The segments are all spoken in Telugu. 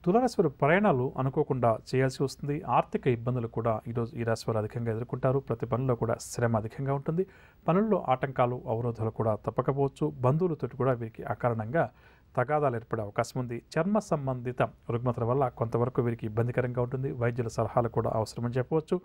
తులారాశి వారి ప్రయాణాలు అనుకోకుండా చేయాల్సి వస్తుంది. ఆర్థిక ఇబ్బందులు కూడా ఈరోజు ఈ రాశి వారు అధికంగా ఎదుర్కొంటారు. ప్రతి పనిలో కూడా శ్రమ అధికంగా ఉంటుంది. పనుల్లో ఆటంకాలు అవరోధాలు కూడా తప్పకపోవచ్చు. బంధువులతో కూడా వీరికి అకారణంగా తగాదాలు ఏర్పడే అవకాశం ఉంది. చర్మ సంబంధిత రుగ్మతల వల్ల కొంతవరకు వీరికి ఇబ్బందికరంగా ఉంటుంది. వైద్యుల సలహాలు కూడా అవసరమని చెప్పవచ్చు.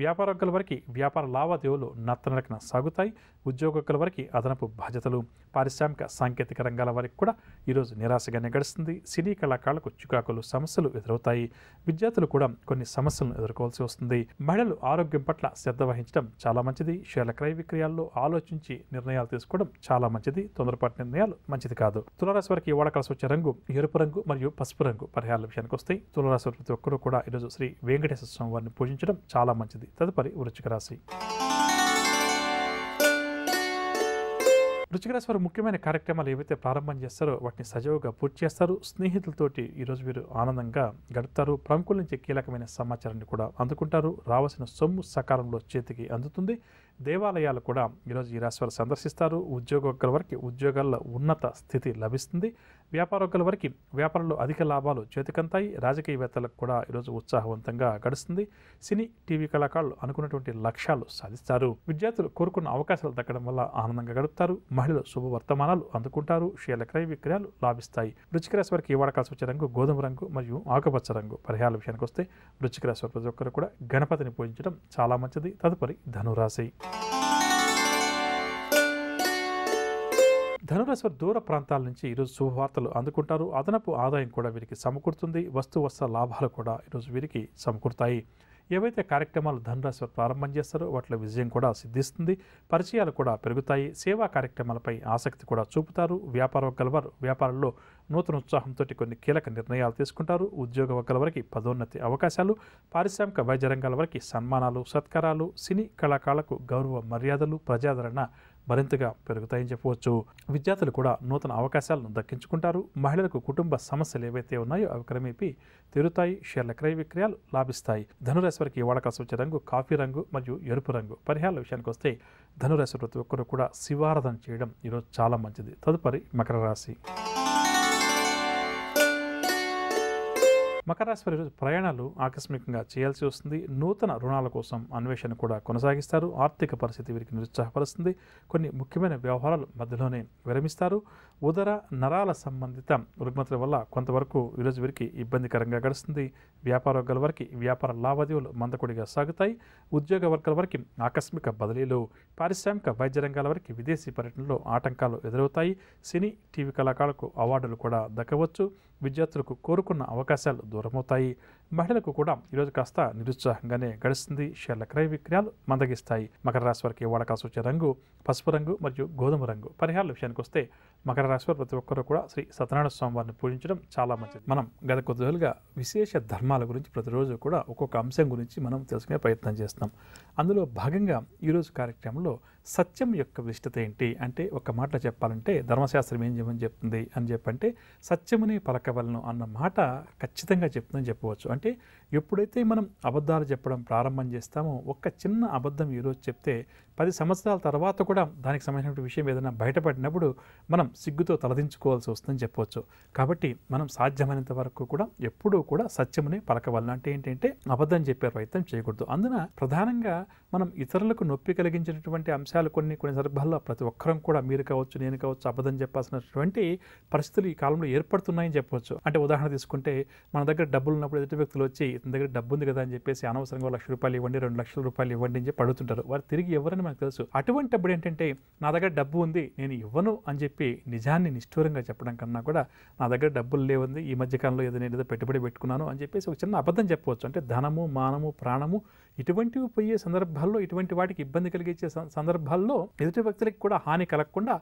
వ్యాపారస్తుల వరకు వ్యాపార లావాదేవీలు నత్తనడకన సాగుతాయి. ఉద్యోగస్తుల వరకు అదనపు బాధ్యతలు, పారిశ్రామిక సాంకేతిక రంగాల వారికి కూడా ఈరోజు నిరాశగానే గడుస్తుంది. సినీ కళాకారులకు చికాకులు సమస్యలు ఎదురవుతాయి. విద్యార్థులు కూడా కొన్ని సమస్యలను ఎదుర్కోవాల్సి వస్తుంది. మహిళలు ఆరోగ్యం పట్ల శ్రద్ధ వహించడం చాలా మంచిది. షేర్ల క్రయ విక్రయాల్లో ఆలోచించి నిర్ణయాలు తీసుకోవడం చాలా మంచిది. తొందరపాటు నిర్ణయాలు మంచిది కాదు. తులారాశి వారికి వాడకాల్సి వచ్చే రంగు ఎరుపు రంగు మరియు పసుపు రంగు. పరిహారాల విషయానికి వస్తాయి. తులారాశి ప్రతి ఒక్కరూ కూడా ఈరోజు శ్రీ వెంకటేశ్వర స్వామి వారిని పూజించడం చాలా మంచిది. తదుపరి వృశ్చిక రాశి. వృశ్చిక రాశి వారు ముఖ్యమైన కార్యక్రమాలు ఏవైతే ప్రారంభం చేస్తారో వాటిని సజావుగా పూర్తి చేస్తారు. స్నేహితులతోటి ఈరోజు వీరు ఆనందంగా గడుపుతారు. ప్రముఖుల నుంచి కీలకమైన సమాచారాన్ని కూడా అందుకుంటారు. రావాల్సిన సొమ్ము సకాలంలో చేతికి అందుతుంది. దేవాలయాలు కూడా ఈరోజు ఈ రాశి వారు సందర్శిస్తారు. ఉద్యోగస్తుల వరకు ఉద్యోగాల్లో ఉన్నత స్థితి లభిస్తుంది. వ్యాపారస్తుల వరకు వ్యాపారంలో అధిక లాభాలు చేతికంతాయి. రాజకీయవేత్తలకు కూడా ఈరోజు ఉత్సాహవంతంగా గడుస్తుంది. సినీ టీవీ కళాకారులు అనుకున్నటువంటి లక్ష్యాలు సాధిస్తారు. విద్యార్థులు కోరుకున్న అవకాశాలు దక్కడం వల్ల ఆనందంగా గడుపుతారు. మహిళలు శుభవర్తమానాలు అందుకుంటారు. షేర్ల క్రయ విక్రయాలు లాభిస్తాయి. వృశ్చిక రాశి వారికి వాడకాల్సి వచ్చే రంగు గోధుమ రంగు మరియు ఆకుపచ్చ రంగు. పరిహారాల విషయానికి వస్తే వృశ్చిక రాశి వారి ప్రతి ఒక్కరు కూడా గణపతిని పూజించడం చాలా మంచిది. తదుపరి ధనురాశి. ధనురాశి వారు దూర ప్రాంతాల నుంచి ఈరోజు శుభవార్తలు అందుకుంటారు. అదనపు ఆదాయం కూడా వీరికి సమకూరుతుంది. వస్త్ర లాభాలు కూడా ఈరోజు వీరికి సమకూరుతాయి. ఏవైతే కార్యక్రమాలు ధనురాశి వారు ప్రారంభం చేస్తారో వాటిలో విజయం కూడా సిద్ధిస్తుంది. పరిచయాలు కూడా పెరుగుతాయి. సేవా కార్యక్రమాలపై ఆసక్తి కూడా చూపుతారు. వ్యాపారస్తుల వారు వ్యాపారంలో నూతన ఉత్సాహంతో కొన్ని కీలక నిర్ణయాలు తీసుకుంటారు. ఉద్యోగస్తుల వరకు పదోన్నతి అవకాశాలు, పారిశ్రామిక వైద్య రంగాల వరకు సన్మానాలు, సత్కారాలు, సినీ కళాకారులకు గౌరవ మర్యాదలు, ప్రజాదరణ మరింతగా పెరుగుతాయని చెప్పవచ్చు. విద్యార్థులు కూడా నూతన అవకాశాలను దక్కించుకుంటారు. మహిళలకు కుటుంబ సమస్యలు ఏవైతే ఉన్నాయో అవి క్రమేపీ తీరుతాయి. షేర్ల క్రయ విక్రయాలు లాభిస్తాయి. ధనురాశి వారికి వాడకాల్సి వచ్చే రంగు కాఫీ రంగు మరియు ఎరుపు రంగు. పరిహారాల విషయానికి వస్తే ధనురాశి ప్రతి ఒక్కరు కూడా శివారాధన చేయడం ఈరోజు చాలా మంచిది. తదుపరి మకర రాశి. మకర రాశి వారి ఈరోజు ప్రయాణాలు ఆకస్మికంగా చేయాల్సి వస్తుంది. నూతన రుణాల కోసం అన్వేషణ కూడా కొనసాగిస్తారు. ఆర్థిక పరిస్థితి వీరికి నిరుత్సాహపరుస్తుంది. కొన్ని ముఖ్యమైన వ్యవహారాలు మధ్యలోనే విరమిస్తారు. ఉదర నరాల సంబంధిత రుగ్మతల వల్ల కొంతవరకు ఈరోజు వీరికి ఇబ్బందికరంగా గడుస్తుంది. వ్యాపారస్తుల వరకు వ్యాపార లావాదేవీలు మందకొడిగా సాగుతాయి. ఉద్యోగ వర్గాల వరకు ఆకస్మిక బదిలీలు, పారిశ్రామిక వైద్య రంగాల వరకు విదేశీ పర్యటనలో ఆటంకాలు ఎదురవుతాయి. సినీ టీవీ కళాకారులకు అవార్డులు కూడా దక్కవచ్చు. విద్యార్థులకు కోరుకున్న అవకాశాలు దూరమవుతాయి. మహిళలకు కూడా ఈరోజు కాస్త నిరుత్సాహంగానే గడుస్తుంది. షేర్ల క్రయ విక్రయాలు మందగిస్తాయి. మకర రాశి వారికి వాడకాల్సి వచ్చే రంగు పసుపు రంగు మరియు గోధుమ రంగు. పరిహారాల విషయానికి వస్తే మకర రాశి వారు ప్రతి ఒక్కరూ కూడా శ్రీ సత్యనారాయణ స్వామి వారిని పూజించడం చాలా మంచిది. మనం గత కొద్ది రోజులుగా విశేష ధర్మాల గురించి ప్రతిరోజు కూడా ఒక్కొక్క అంశం గురించి మనం తెలుసుకునే ప్రయత్నం చేస్తున్నాం. అందులో భాగంగా ఈరోజు కార్యక్రమంలో సత్యం యొక్క విశిష్టత ఏంటి అంటే, ఒక మాటలో చెప్పాలంటే ధర్మశాస్త్రం ఏం చేయమని చెప్తుంది అని చెప్పంటే సత్యముని పలకవలను అన్న మాట ఖచ్చితంగా చెప్తుందని చెప్పవచ్చు. అంటే ఎప్పుడైతే మనం అబద్ధాలు చెప్పడం ప్రారంభం చేస్తామో, ఒక్క చిన్న అబద్ధం ఈరోజు చెప్తే 10 సంవత్సరాల తర్వాత కూడా దానికి సంబంధించిన విషయం ఏదైనా బయటపడినప్పుడు మనం సిగ్గుతో తలదించుకోవాల్సి వస్తుందని చెప్పవచ్చు. కాబట్టి మనం సాధ్యమైనంత వరకు కూడా ఎప్పుడూ కూడా సత్యముని పలకవలను అంటే ఏంటంటే అబద్ధం చెప్పే ప్రయత్నం చేయకూడదు. అందున ప్రధానంగా మనం ఇతరులకు నొప్పి కలిగించేటటువంటి అంశాలు కొన్ని సందర్భాల్లో ప్రతి ఒక్కరం కూడా, మీరు కావచ్చు నేను కావచ్చు, అబద్ధం చెప్పాల్సినటువంటి పరిస్థితులు ఈ కాలంలో ఏర్పడుతున్నాయని చెప్పవచ్చు. అంటే ఉదాహరణ తీసుకుంటే మన దగ్గర డబ్బులు ఉన్నప్పుడు ఎదుటి వ్యక్తులు వచ్చి ఇతని దగ్గర డబ్బు ఉంది కదా అని చెప్పేసి అనవసరంగా ₹1,00,000 ఇవ్వండి, ₹2,00,000 ఇవ్వండి అని చెప్పి అడుగుతుంటారు. వారు తిరిగి ఎవరని మనకు తెలుసు. అటువంటిప్పుడు ఏంటంటే నా దగ్గర డబ్బు ఉంది నేను ఇవ్వను అని చెప్పి నిజాన్ని నిష్ఠూరంగా చెప్పడం కన్నా కూడా నా దగ్గర డబ్బులు లేవుంది, ఈ మధ్యకాలంలో ఏదో పెట్టుబడి పెట్టుకున్నాను అని చెప్పేసి ఒక చిన్న అబద్ధం చెప్పవచ్చు. అంటే ధనము, మానము, ప్రాణము ఇటువంటివి పోయే సందర్భాల్లో, ఇటువంటి వాటికి ఇబ్బంది కలిగించే సందర్భాల్లో ఎదుటి వ్యక్తులకి కూడా హాని కలగకుండా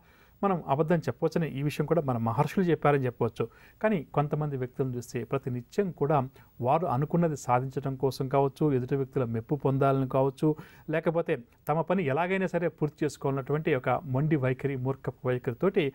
మనం అబద్ధం చెప్పవచ్చని ఈ విషయం కూడా మన మహర్షులు చెప్పారని చెప్పవచ్చు. కానీ కొంతమంది వ్యక్తులను చూస్తే ప్రతి నిత్యం కూడా వారు అనుకున్నది సాధించడం కోసం కావచ్చు, ఎదుటి వ్యక్తుల మెప్పు పొందాలని కావచ్చు, లేకపోతే తమ పని ఎలాగైనా సరే పూర్తి చేసుకోవాలన్నటువంటి ఒక మొండి వైఖరి, మూర్ఖపు వైఖరితోటి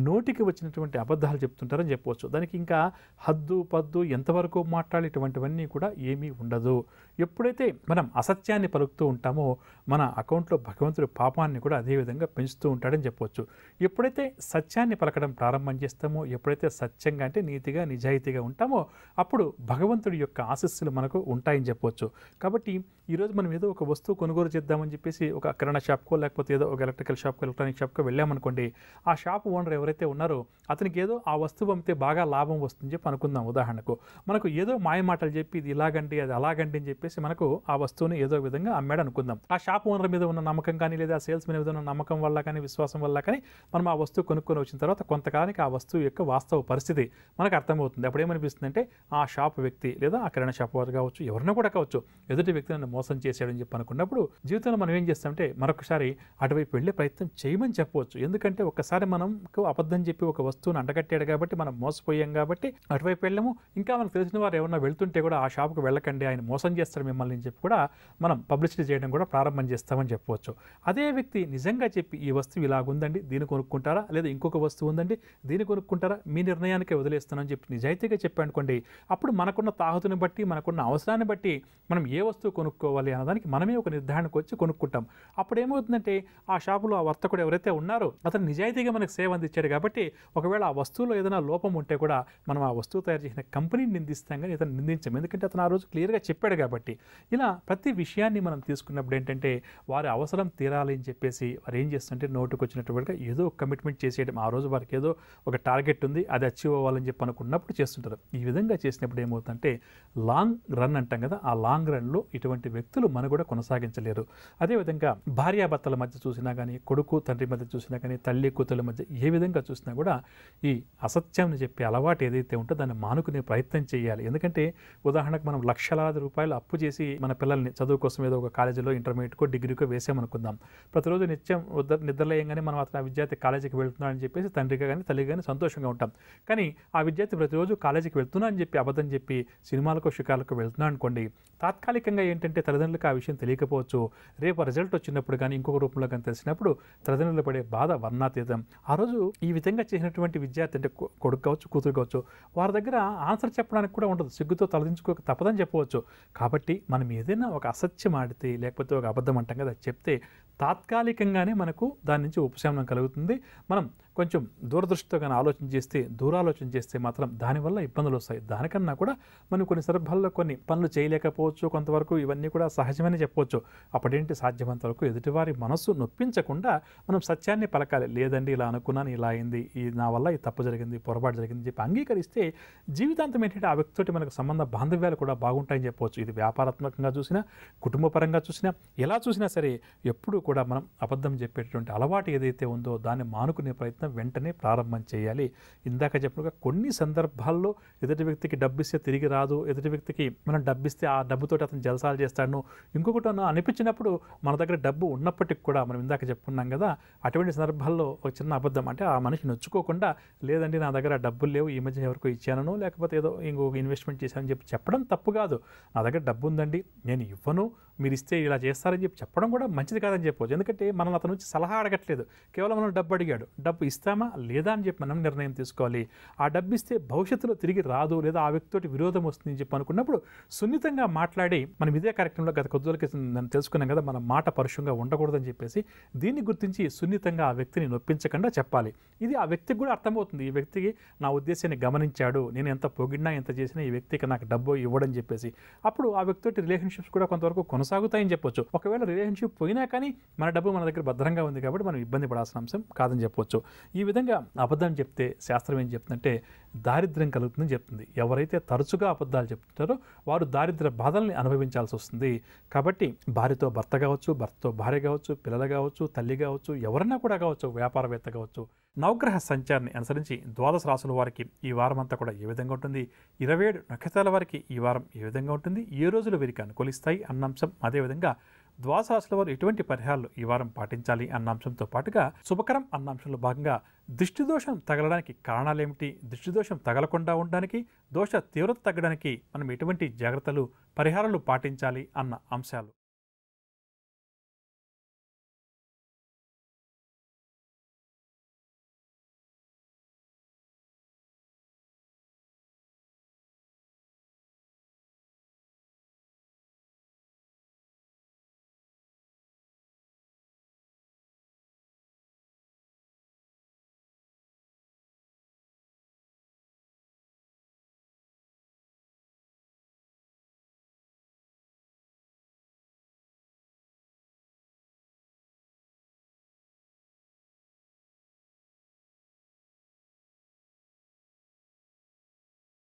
నోటికి వచ్చినటువంటి అబద్ధాలు చెప్తుంటారని చెప్పవచ్చు. దానికి ఇంకా హద్దు పద్దు ఎంతవరకు మాట్లాడాలి ఇటువంటివన్నీ కూడా ఏమీ ఉండదు. ఎప్పుడైతే మనం అసత్యాన్ని పలుకుతూ ఉంటామో మన అకౌంట్లో భగవంతుడు పాపాన్ని కూడా అదేవిధంగా పెంచుతూ ఉంటాడని చెప్పవచ్చు. ఎప్పుడైతే ఎప్పుడైతే సత్యాన్ని పలకడం ప్రారంభం చేస్తామో, ఎప్పుడైతే సత్యంగా అంటే నీతిగా నిజాయితీగా ఉంటామో అప్పుడు భగవంతుడి యొక్క ఆశీస్సులు మనకు ఉంటాయని చెప్పవచ్చు. కాబట్టి ఈరోజు మనం ఏదో ఒక వస్తువు కొనుగోలు చేద్దామని చెప్పేసి ఒక కిరాణా షాప్కో లేకపోతే ఏదో ఒక ఎలక్ట్రికల్ షాప్కో ఎలక్ట్రానిక్ షాప్కో వెళ్ళామనుకోండి, ఆ షాప్ ఓనర్ ఎవరైతే ఉన్నారో అతనికి ఏదో ఆ వస్తువు అమ్మితే బాగా లాభం వస్తుందని చెప్పి అనుకుందాం. ఉదాహరణకు మనకు ఏదో మాయమాటలు చెప్పి ఇది ఇలాగండి అది అలాగండి అని చెప్పేసి మనకు ఆ వస్తువుని ఏదో విధంగా అమ్మాడు అనుకుందాం. ఆ షాప్ ఓనర్ మీద ఉన్న నమ్మకం కానీ లేదా సేల్స్ మీద ఉన్న నమ్మకం వల్ల కానీ విశ్వాసం వల్ల కానీ మనం ఆ వస్తువు కొనుక్కొని వచ్చిన తర్వాత కొంతకాలానికి ఆ వస్తువు యొక్క వాస్తవ పరిస్థితి మనకు అర్థమవుతుంది. అప్పుడు ఏమనిపిస్తుంది అంటే ఆ షాప్ వ్యక్తి లేదా ఆ కిరాణా షాప్ వారు కావచ్చు, ఎవరైనా కూడా కావచ్చు, ఎదుటి వ్యక్తి నన్ను మోసం చేశాడని చెప్పి అనుకున్నప్పుడు జీవితంలో మనం ఏం చేస్తామంటే మరొకసారి అటువైపు వెళ్ళే ప్రయత్నం చేయమని చెప్పవచ్చు. ఎందుకంటే ఒక్కసారి మనకు అబద్ధం చెప్పి ఒక వస్తువును అంటగట్టాడు కాబట్టి మనం మోసపోయాం కాబట్టి అటువైపు వెళ్ళాము. ఇంకా మనకు తెలిసిన వారు ఎవరైనా వెళ్తుంటే కూడా ఆ షాప్కి వెళ్ళకండి, ఆయన మోసం చేస్తాడు మిమ్మల్ని అని చెప్పి కూడా మనం పబ్లిసిటీ చేయడం కూడా ప్రారంభం చేస్తామని చెప్పవచ్చు. అదే వ్యక్తి నిజంగా చెప్పి ఈ వస్తువు ఇలాగుందండి, దీన్ని కొనుక్కుంటారా, లేదా ఇంకొక వస్తువు ఉందండి దీన్ని కొనుక్కుంటారా, మీ నిర్ణయానికే వదిలేస్తానని చెప్పి నిజాయితీగా చెప్పానుకోండి, అప్పుడు మనకున్న తాహతుని బట్టి మనకున్న అవసరాన్ని బట్టి మనం ఏ వస్తువు కొనుక్కోవాలి అన్నదానికి మనమే ఒక నిర్ధారణకు వచ్చి కొనుక్కుంటాం. అప్పుడు ఏమవుతుందంటే ఆ షాపులో ఆ వర్తకుడు ఎవరైతే ఉన్నారో అతను నిజాయితీగా మనకు సేవ అందించాడు కాబట్టి ఒకవేళ ఆ వస్తువులో ఏదైనా లోపం ఉంటే కూడా మనం ఆ వస్తువు తయారు చేసిన కంపెనీని నిందిస్తాం కానీ ఇతను నిందించాం. ఎందుకంటే అతను ఆ రోజు క్లియర్గా చెప్పాడు కాబట్టి. ఇలా ప్రతి విషయాన్ని మనం తీసుకున్నప్పుడు ఏంటంటే వారి అవసరం తీరాలి అని చెప్పేసి వారు ఏం చేస్తుంటే నోటుకు వచ్చినట్టుగా ఏదో ఒక కమిట్మెంట్ చేసేయడం. ఆ రోజు వారికి ఏదో ఒక టార్గెట్ ఉంది, అది అచీవ్ అవ్వాలని చెప్పి అనుకున్నప్పుడు చేస్తుంటారు. ఈ విధంగా చేసినప్పుడు ఏమవుతుందంటే లాంగ్ రన్ అంటాం కదా, ఆ లాంగ్ రన్లో ఇటువంటి వ్యక్తులు మనం కూడా కొనసాగించలేరు. అదేవిధంగా భార్యాభర్తల మధ్య చూసినా కానీ, కొడుకు తండ్రి మధ్య చూసినా కానీ, తల్లి కూతుల మధ్య ఏ విధంగా చూసినా కూడా ఈ అసత్యం చెప్పే అలవాటు ఏదైతే ఉంటుందో దాన్ని మానుకునే ప్రయత్నం చేయాలి. ఎందుకంటే ఉదాహరణకు మనం లక్షలాది రూపాయలు అప్పు చేసి మన పిల్లల్ని చదువు కోసం ఏదో ఒక కాలేజీలో ఇంటర్మీడియట్కో డిగ్రీకో వేసామనుకుందాం. ప్రతిరోజు నిత్యం నిద్రలేయంగానే మనం అతను ఆ విద్యార్థి కాలేజీకి వెళ్తున్నాడని చెప్పేసి తండ్రిగా కానీ తల్లిగా కానీ సంతోషంగా ఉంటాం. కానీ ఆ విద్యార్థి ప్రతిరోజు కాలేజీకి వెళ్తున్నా అని చెప్పి అబద్ధం చెప్పి సినిమాలకు షికార్లకు వెళ్తున్నా అనుకోండి, తాత్కాలికంగా ఏంటంటే తల్లిదండ్రులకు ఆ విషయం తెలియకపోవచ్చు. రేపు రిజల్ట్ వచ్చినప్పుడు కానీ ఇంకొక రూపంలో కానీ తెలిసినప్పుడు తల్లిదండ్రులు పడే బాధ వర్ణాతీతం. ఆ రోజు ఈ విధంగా చేసినటువంటి విద్యార్థి అంటే కొడుకు కావచ్చు కూతురు కావచ్చు వారి దగ్గర ఆన్సర్ చెప్పడానికి కూడా ఉండదు, సిగ్గుతో తలదించుకోక తప్పదని చెప్పవచ్చు. కాబట్టి మనం ఏదైనా ఒక అసత్యం ఆడితే లేకపోతే ఒక అబద్ధం అంటాం కదా చెప్తే తాత్కాలికంగానే మనకు దాని నుంచి ఉపశమనం కలుగుతుంది. మనం కొంచెం దూరదృష్టితో కానీ దూరాలోచన చేస్తే మాత్రం దానివల్ల ఇబ్బందులు వస్తాయి. దానికన్నా కూడా మనం కొన్ని సందర్భాల్లో కొన్ని పనులు చేయలేకపోవచ్చు, కొంతవరకు ఇవన్నీ కూడా సహజమని చెప్పవచ్చు. అప్పుడేంటి సాధ్యమంత వరకు ఎదుటివారి మనస్సు నొప్పించకుండా మనం సత్యాన్ని పలకాలి. లేదండి ఇలా అనుకున్నాను, ఇలా అయింది, నా వల్ల ఈ తప్పు జరిగింది, పొరపాటు జరిగింది చెప్పి అంగీకరిస్తే జీవితాంతం ఏంటంటే ఆ వ్యక్తితోటి మనకు సంబంధ బాంధవ్యాలు కూడా బాగుంటాయని చెప్పవచ్చు. ఇది వ్యాపారాత్మకంగా చూసినా, కుటుంబ పరంగా చూసినా, ఎలా చూసినా సరే ఎప్పుడూ కూడా మనం అబద్ధం చెప్పేటువంటి అలవాటు ఏదైతే ఉందో దాన్ని మానుకునే ప్రయత్నం వెంటనే ప్రారంభం చేయాలి. ఇందాక చెప్పినగా కొన్ని సందర్భాల్లో ఎదుటి వ్యక్తికి డబ్బిస్తే తిరిగి రాదు, ఎదుటి వ్యక్తికి మనం డబ్బిస్తే ఆ డబ్బుతోటి అతను జలసాలు చేస్తాడు, ఇంకొకటి అనిపించినప్పుడు మన దగ్గర డబ్బు ఉన్నప్పటికి కూడా మనం ఇందాక చెప్పుకున్నాం కదా, అటువంటి సందర్భాల్లో ఒక చిన్న అబద్ధం అంటే ఆ మనిషి నొచ్చుకోకుండా లేదండి నా దగ్గర డబ్బులు లేవు, ఈ మధ్య ఎవరికో ఇచ్చానను లేకపోతే ఏదో ఇంకొక ఇన్వెస్ట్మెంట్ చేశానని చెప్పి చెప్పడం తప్పు కాదు. నా దగ్గర డబ్బు ఉందండి నేను ఇవ్వను, మీరు ఇస్తే ఇలా చేస్తారని చెప్పి చెప్పడం కూడా మంచిది కాదని చెప్పవచ్చు. ఎందుకంటే మనం అతను నుంచి సలహా అడగట్లేదు, కేవలం మనం డబ్బు అడిగాడు, డబ్బు ఇస్తామా లేదా అని చెప్పి మనం నిర్ణయం తీసుకోవాలి. ఆ డబ్బు ఇస్తే భవిష్యత్తులో తిరిగి రాదు లేదా ఆ వ్యక్తితోటి విరోధం వస్తుందని చెప్పి అనుకున్నప్పుడు సున్నితంగా మాట్లాడి మనం ఇదే కార్యక్రమంలో గత కొద్ది రోజులకి నేను తెలుసుకున్నాం కదా, మన మాట పరుషంగా ఉండకూడదని చెప్పేసి దీన్ని గుర్తించి సున్నితంగా ఆ వ్యక్తిని నొప్పించకుండా చెప్పాలి. ఇది ఆ వ్యక్తికి కూడా అర్థమవుతుంది, ఈ వ్యక్తికి నా ఉద్దేశాన్ని గమనించాడు, నేను ఎంత పొగిడినా ఎంత చేసినా ఈ వ్యక్తికి నాకు డబ్బు ఇవ్వడని చెప్పేసి అప్పుడు ఆ వ్యక్తితోటి రిలేషన్షిప్స్ కూడా కొంతవరకు కొనసాగుతాయని చెప్పొచ్చు. ఒకవేళ రిలేషన్షిప్ పోయినా కానీ మన డబ్బు మన దగ్గర భద్రంగా ఉంది కాబట్టి మనం ఇబ్బంది పడాల్సిన అంశం కాదని చెప్పొచ్చు. ఈ విధంగా అబద్ధం చెప్తే శాస్త్రం ఏం చెప్తుందంటే దారిద్ర్యం కలుగుతుందని చెప్తుంది. ఎవరైతే తరచుగా అబద్ధాలు చెప్తుంటారో వారు దారిద్ర్య బాధల్ని అనుభవించాల్సి వస్తుంది. కాబట్టి భార్యతో భర్త కావచ్చు, భర్తతో భార్య కావచ్చు, పిల్లలు కావచ్చు, తల్లి కావచ్చు, ఎవరన్నా కూడా కావచ్చు, వ్యాపారవేత్త కావచ్చు, నవగ్రహ సంచారాన్ని అనుసరించి ద్వాదశ రాశుల వారికి ఈ వారం అంతా కూడా ఏ విధంగా ఉంటుంది, 27 నక్షత్రాల వారికి ఈ వారం ఏ విధంగా ఉంటుంది, ఏ రోజులు వీరికి అనుకూలిస్తాయి అన్న అంశం, అదేవిధంగా ద్వాదశ రాశుల వారు ఎటువంటి పరిహారాలు ఈ వారం పాటించాలి అన్న అంశంతో పాటుగా శుభకరం అన్న అంశంలో భాగంగా దృష్టిదోషం తగలడానికి కారణాలు ఏమిటి, దృష్టిదోషం తగలకుండా ఉండడానికి, దోష తీవ్రత తగ్గడానికి మనం ఎటువంటి జాగ్రత్తలు పరిహారాలు పాటించాలి అన్న అంశాలు